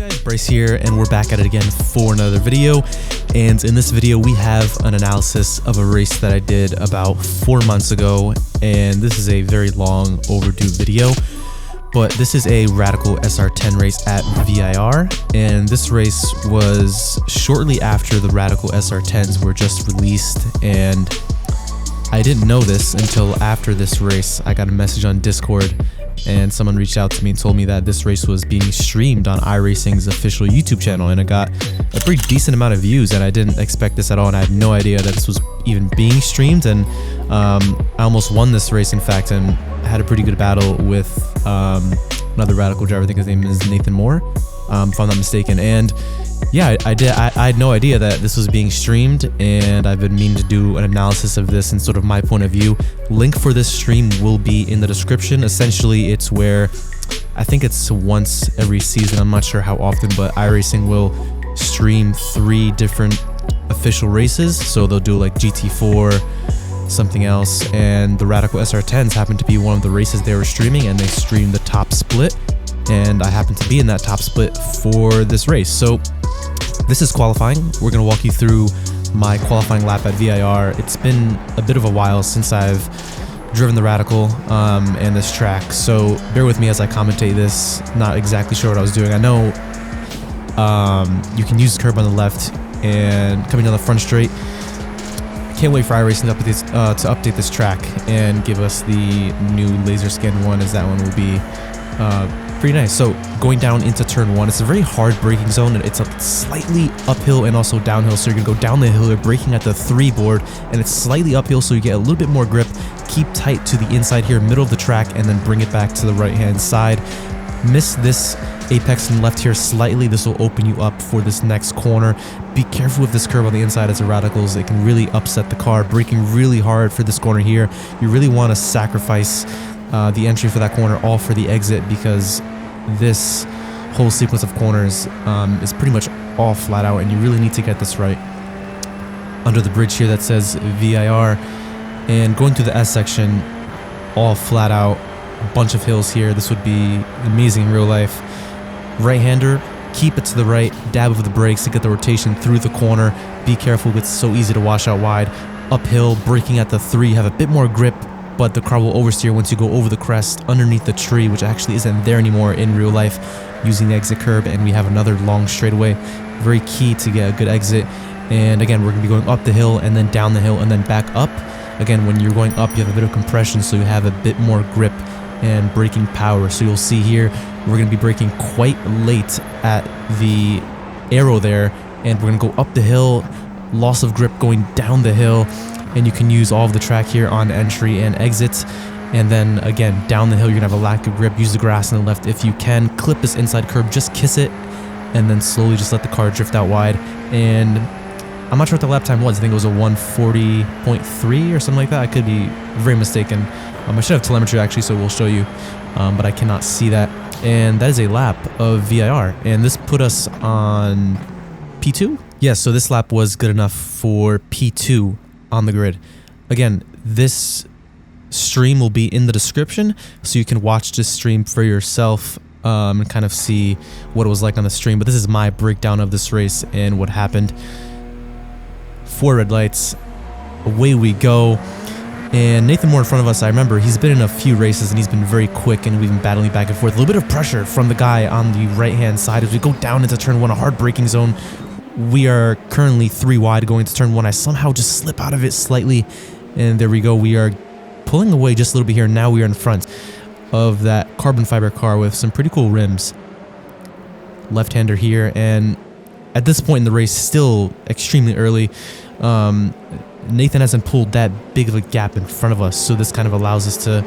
Guys, Bryce here, and we're back at it again for another video. And in this video we have an analysis of a race that I did about 4 months ago, and this is a very long overdue video. But this is a Radical SR10 race at VIR, and this race was shortly after the Radical SR10s were just released, and I didn't know this until after this race. I got a message on Discord and someone reached out to me and told me that this race was being streamed on iRacing's official YouTube channel, and it got a pretty decent amount of views, and I didn't expect this at all, and I had no idea that this was even being streamed. And I almost won this race, in fact, and had a pretty good battle with another Radical driver. I think his name is Nathan Moore, if I'm not mistaken. And yeah, I had no idea that this was being streamed, and I've been meaning to do an analysis of this and sort of my point of view. Link for this stream will be in the description. Essentially, it's where I think it's once every season, I'm not sure how often, but iRacing will stream 3 different official races. So they'll do like GT4, something else, and the Radical SR10s happen to be one of the races they were streaming, and they streamed the top split, and I happened to be in that top split for this race. So this is qualifying. We're going to walk you through my qualifying lap at VIR. It's been a bit of a while since I've driven the Radical and this track, so bear with me as I commentate this. Not exactly sure what I was doing. I know you can use the curb on the left and coming down the front straight. Can't wait for iRacing to update this track and give us the new laser scan one, as that one will be pretty nice. So going down into turn 1, it's a very hard braking zone, and it's a slightly uphill and also downhill. So you're gonna go down the hill, you're braking at the 3 board, and it's slightly uphill, so you get a little bit more grip. Keep tight to the inside here, middle of the track, and then bring it back to the right hand side. Miss this apex and left here slightly. This will open you up for this next corner. Be careful with this curve on the inside as the Radicals. It can really upset the car. Braking really hard for this corner here. You really want to sacrifice the entry for that corner, all for the exit, because this whole sequence of corners is pretty much all flat out, and you really need to get this right. Under the bridge here that says VIR, and going through the S section, all flat out, a bunch of hills here. This would be amazing in real life. Right-hander, keep it to the right, dab of the brakes to get the rotation through the corner. Be careful, it's so easy to wash out wide. Uphill, braking at the 3, have a bit more grip, but the car will oversteer once you go over the crest underneath the tree, which actually isn't there anymore in real life, using the exit curb. And we have another long straightaway, very key to get a good exit. And again, we're going to be going up the hill and then down the hill and then back up. Again, when you're going up, you have a bit of compression, so you have a bit more grip and braking power. So you'll see here, we're going to be braking quite late at the arrow there, and we're going to go up the hill, loss of grip going down the hill, and you can use all of the track here on entry and exit. And then again, down the hill, you're going to have a lack of grip. Use the grass on the left if you can. Clip this inside curb, just kiss it, and then slowly just let the car drift out wide. And I'm not sure what the lap time was. I think it was a 140.3 or something like that. I could be very mistaken. I should have telemetry actually, so we'll show you, but I cannot see that. And that is a lap of VIR, and this put us on P2? Yeah, so this lap was good enough for P2 on the grid. Again, this stream will be in the description, so you can watch this stream for yourself and kind of see what it was like on the stream. But this is my breakdown of this race and what happened. 4 red lights, away we go. And Nathan Moore in front of us, I remember he's been in a few races and he's been very quick, and we've been battling back and forth. A little bit of pressure from the guy on the right hand side as we go down into turn 1, a hard braking zone. We are currently 3 wide going to turn 1. I somehow just slip out of it slightly, and there we go. We are pulling away just a little bit here. Now we are in front of that carbon fiber car with some pretty cool rims. Left-hander here, and at this point in the race, still extremely early, Nathan hasn't pulled that big of a gap in front of us, so this kind of allows us to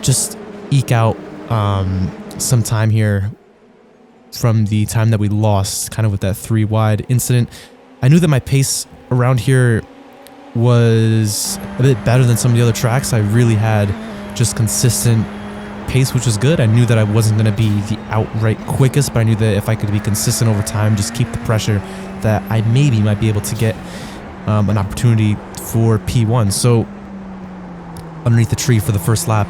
just eke out some time here from the time that we lost kind of with that 3 wide incident. I knew that my pace around here was a bit better than some of the other tracks. I really had just consistent pace, which was good. I knew that I wasn't going to be the outright quickest, but I knew that if I could be consistent over time, just keep the pressure, that I maybe might be able to get an opportunity for P1. So underneath the tree for the first lap,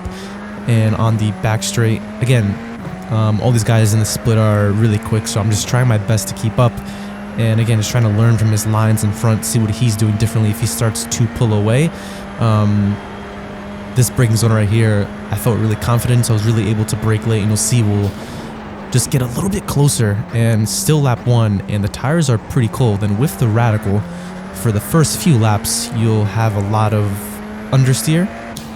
and on the back straight, again, All these guys in the split are really quick, so I'm just trying my best to keep up. And again, just trying to learn from his lines in front, see what he's doing differently if he starts to pull away. This braking zone right here, I felt really confident, so I was really able to brake late, and you'll see we'll just get a little bit closer and still lap 1, and the tires are pretty cold. And with the Radical, for the first few laps, you'll have a lot of understeer.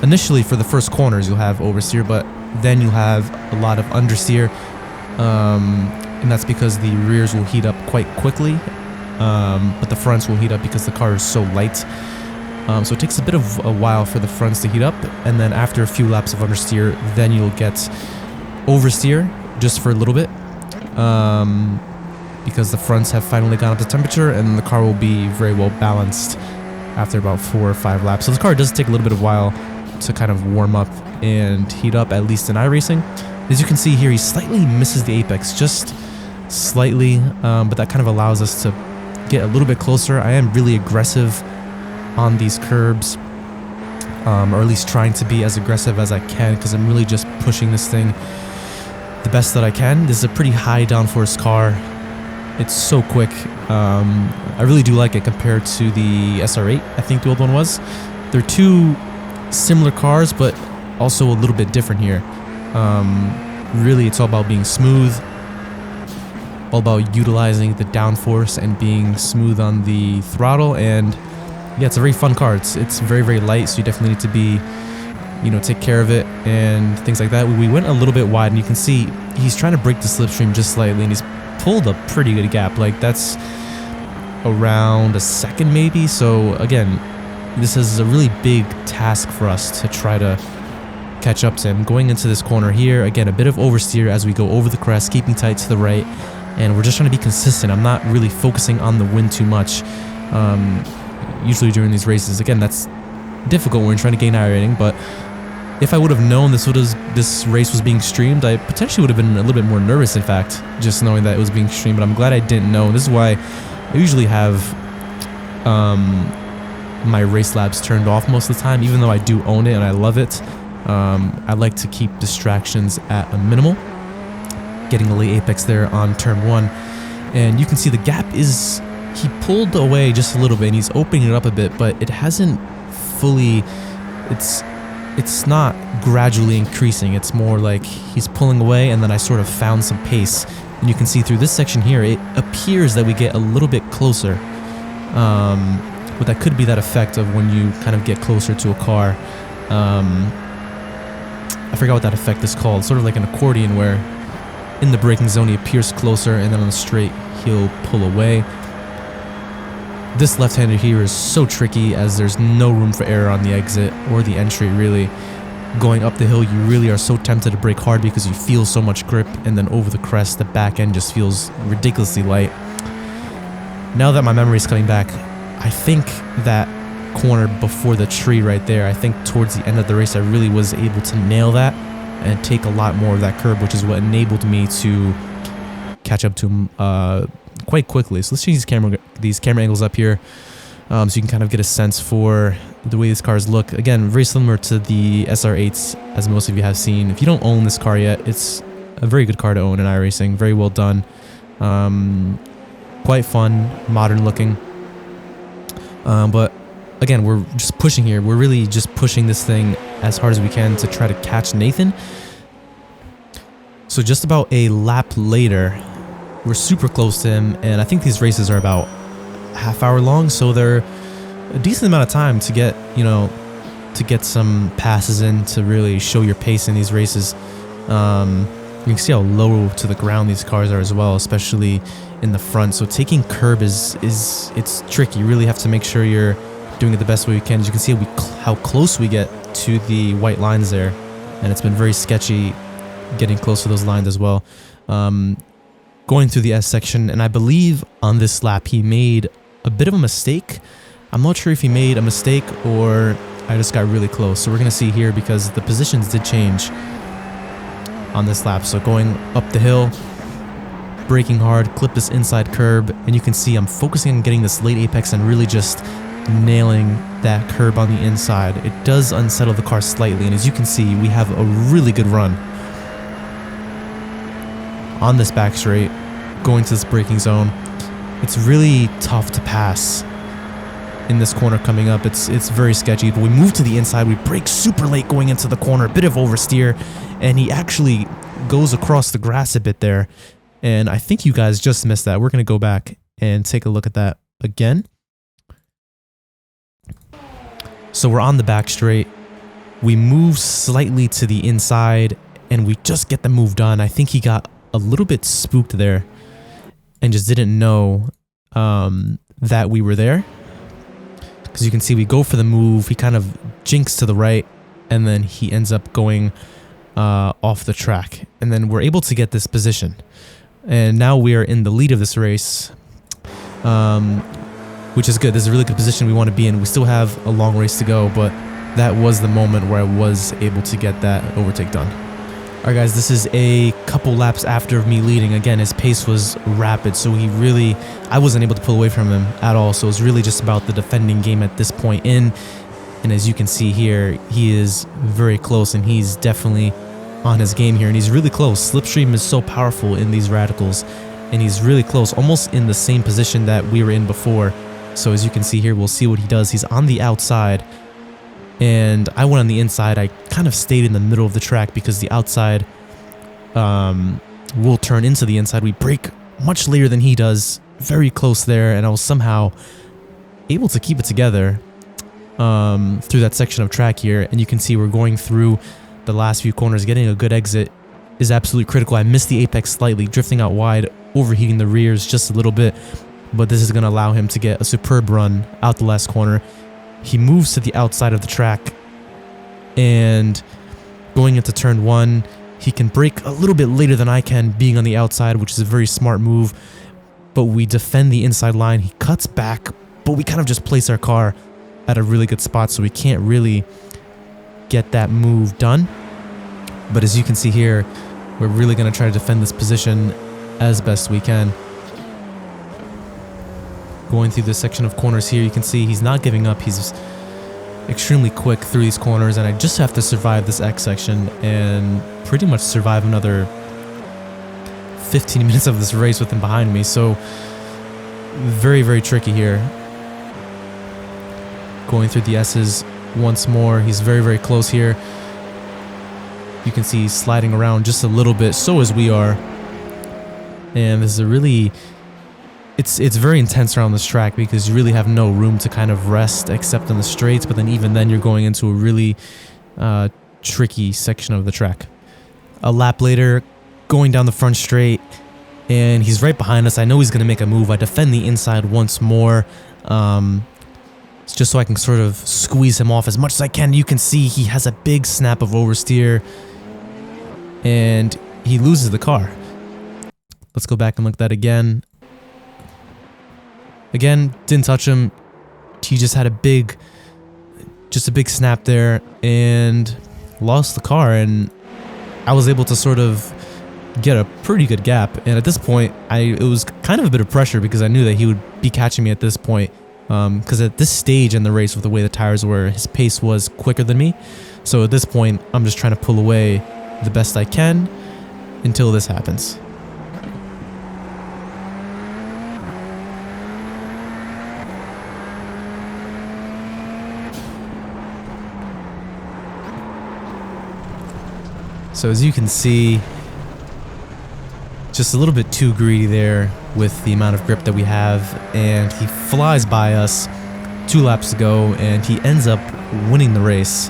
Initially, for the first corners, you'll have oversteer, but then you'll have a lot of understeer, and that's because the rears will heat up quite quickly, but the fronts will heat up because the car is so light. So it takes a bit of a while for the fronts to heat up, and then after a few laps of understeer, then you'll get oversteer just for a little bit, because the fronts have finally gone up to temperature, and the car will be very well balanced after about 4 or 5 laps. So the car does take a little bit of while to kind of warm up and heat up, at least in iRacing. As you can see here, he slightly misses the apex, just slightly, but that kind of allows us to get a little bit closer. I am really aggressive on these curbs, or at least trying to be as aggressive as I can, because I'm really just pushing this thing the best that I can. This is a pretty high downforce car. It's so quick. I really do like it compared to the SR8, I think the old one was. They're two similar cars, but also a little bit different here. Really, it's all about being smooth, all about utilizing the downforce and being smooth on the throttle. And yeah, it's a very fun car. It's very, very light, so you definitely need to be, take care of it and things like that. We went a little bit wide, and you can see he's trying to break the slipstream just slightly, and he's pulled a pretty good gap. Like, that's around a second maybe. So again, this is a really big task for us to try to catch up to him. Going into this corner here, again, a bit of oversteer as we go over the crest, keeping tight to the right, and we're just trying to be consistent. I'm not really focusing on the wind too much. Usually during these races, again, that's difficult when you're trying to gain iRating, but if I would have known this race was being streamed, I potentially would have been a little bit more nervous, in fact, just knowing that it was being streamed. But I'm glad I didn't know. This is why I usually have my race labs turned off most of the time, even though I do own it and I love it. I like to keep distractions at a minimal. Getting a late apex there on turn 1, and you can see the gap is, he pulled away just a little bit, and he's opening it up a bit, but it hasn't fully, it's not gradually increasing. It's more like he's pulling away, and then I sort of found some pace, and you can see through this section here, it appears that we get a little bit closer, but that could be that effect of when you kind of get closer to a car. I forgot what that effect is called, sort of like an accordion, where in the braking zone he appears closer, and then on the straight he'll pull away. This left-hander here is so tricky, as there's no room for error on the exit or the entry, really. Going up the hill, you really are so tempted to brake hard because you feel so much grip, and then over the crest, the back end just feels ridiculously light. Now that my memory is coming back, I think that corner before the tree right there, I think towards the end of the race, I really was able to nail that and take a lot more of that curb, which is what enabled me to catch up to him quite quickly. So let's change these camera angles up here, so you can kind of get a sense for the way these cars look. Again, very similar to the SR8s, as most of you have seen. If you don't own this car yet, it's a very good car to own in iRacing. Very well done, quite fun, modern looking. But again, we're just pushing here. We're really just pushing this thing as hard as we can to try to catch Nathan. So just about a lap later, we're super close to him, and I think these races are about half-hour long, so they're a decent amount of time to get, to get some passes in, to really show your pace in these races. You can see how low to the ground these cars are as well, especially in the front. So taking curb it's tricky. You really have to make sure you're doing it the best way you can. As you can see how close we get to the white lines there, and it's been very sketchy getting close to those lines as well. Going through the S section, and I believe on this lap he made a bit of a mistake. I'm not sure if he made a mistake or I just got really close. So we're going to see here, because the positions did change on this lap. So going up the hill, braking hard, clip this inside curb, and you can see I'm focusing on getting this late apex and really just nailing that curb on the inside. It does unsettle the car slightly, and as you can see, we have a really good run. on this back straight, going to this braking zone. It's really tough to pass in this corner coming up. It's very sketchy, but we move to the inside. We brake super late going into the corner, a bit of oversteer, and he actually goes across the grass a bit there. And I think you guys just missed that. We're going to go back and take a look at that again. So we're on the back straight. We move slightly to the inside, and we just get the move done. I think he got a little bit spooked there and just didn't know that we were there. Because you can see we go for the move. He kind of jinks to the right, and then he ends up going off the track. And then we're able to get this position. And now we are in the lead of this race, which is good. This is a really good position we want to be in. We still have a long race to go, but that was the moment where I was able to get that overtake done. All right, guys, this is a couple laps after me leading. Again, his pace was rapid, so I wasn't able to pull away from him at all. So it was really just about the defending game at this point in. And as you can see here, he is very close, and he's definitely on his game here, and he's really close. Slipstream is so powerful in these radicals, and he's really close, almost in the same position that we were in before. So as you can see here, we'll see what he does. He's on the outside, and I went on the inside. I kind of stayed in the middle of the track because the outside will turn into the inside. We brake much later than he does, very close there, and I was somehow able to keep it together through that section of track here. And you can see we're going through the last few corners. Getting a good exit is absolutely critical. I missed the apex slightly, drifting out wide, overheating the rears just a little bit, but this is going to allow him to get a superb run out the last corner. He moves to the outside of the track, and going into turn 1, he can brake a little bit later than I can, being on the outside, which is a very smart move, but we defend the inside line. He cuts back, but we kind of just place our car at a really good spot, so we can't really get that move done. But as you can see here, we're really going to try to defend this position as best we can. Going through this section of corners here, you can see he's not giving up. He's extremely quick through these corners, and I just have to survive this X section and pretty much survive another 15 minutes of this race with him behind me. So very, very tricky here. Going through the S's once more. He's very, very close here. You can see he's sliding around just a little bit, so as we are. And this is a really... It's very intense around this track because you really have no room to kind of rest except in the straights, but then even then you're going into a really tricky section of the track. A lap later, going down the front straight, and he's right behind us. I know he's going to make a move. I defend the inside once more, just so I can sort of squeeze him off as much as I can. You can see he has a big snap of oversteer, and he loses the car. Let's go back and look at that again. Again, didn't touch him. He just had a big snap there and lost the car. And I was able to sort of get a pretty good gap. And at this point, it was kind of a bit of pressure because I knew that he would be catching me at this point. Because at this stage in the race, with the way the tires were, his pace was quicker than me. So at this point, I'm just trying to pull away the best I can until this happens. So as you can see, just a little bit too greedy there with the amount of grip that we have, and he flies by us 2 laps ago, and he ends up winning the race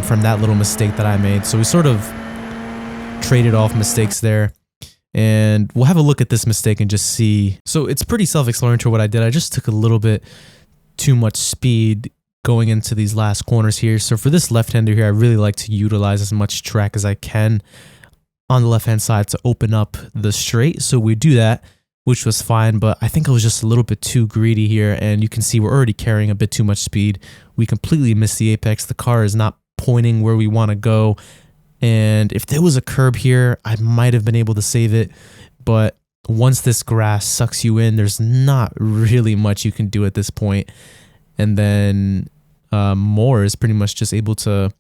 from that little mistake that I made. So we sort of traded off mistakes there, and we'll have a look at this mistake and just see. So it's pretty self-explanatory what I did. I just took a little bit too much speed going into these last corners here. So for this left-hander here, I really like to utilize as much track as I can on the left-hand side to open up the straight. So we do that, which was fine, but I think I was just a little bit too greedy here, and you can see we're already carrying a bit too much speed. We completely missed the apex. The car is not pointing where we want to go, and if there was a curb here, I might have been able to save it, but once this grass sucks you in, there's not really much you can do at this point. And then Moore is pretty much just able to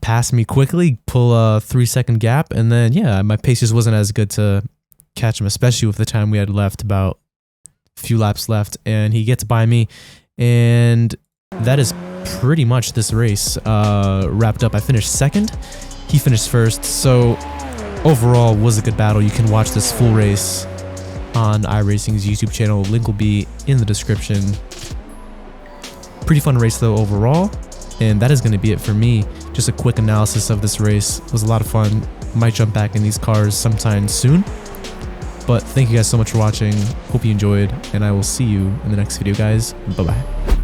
pass me quickly, pull a 3-second gap, and then yeah, my pace just wasn't as good to catch him, especially with the time we had left, about a few laps left, and he gets by me, and that is pretty much this race wrapped up. I finished second, he finished first, so overall was a good battle. You can watch this full race on iRacing's YouTube channel. Link will be in the description. Pretty fun race though overall, and that is going to be it for me. Just a quick analysis of this race. It was a lot of fun. Might jump back in these cars sometime soon, but thank you guys so much for watching. Hope you enjoyed, and I will see you in the next video, guys. Bye bye.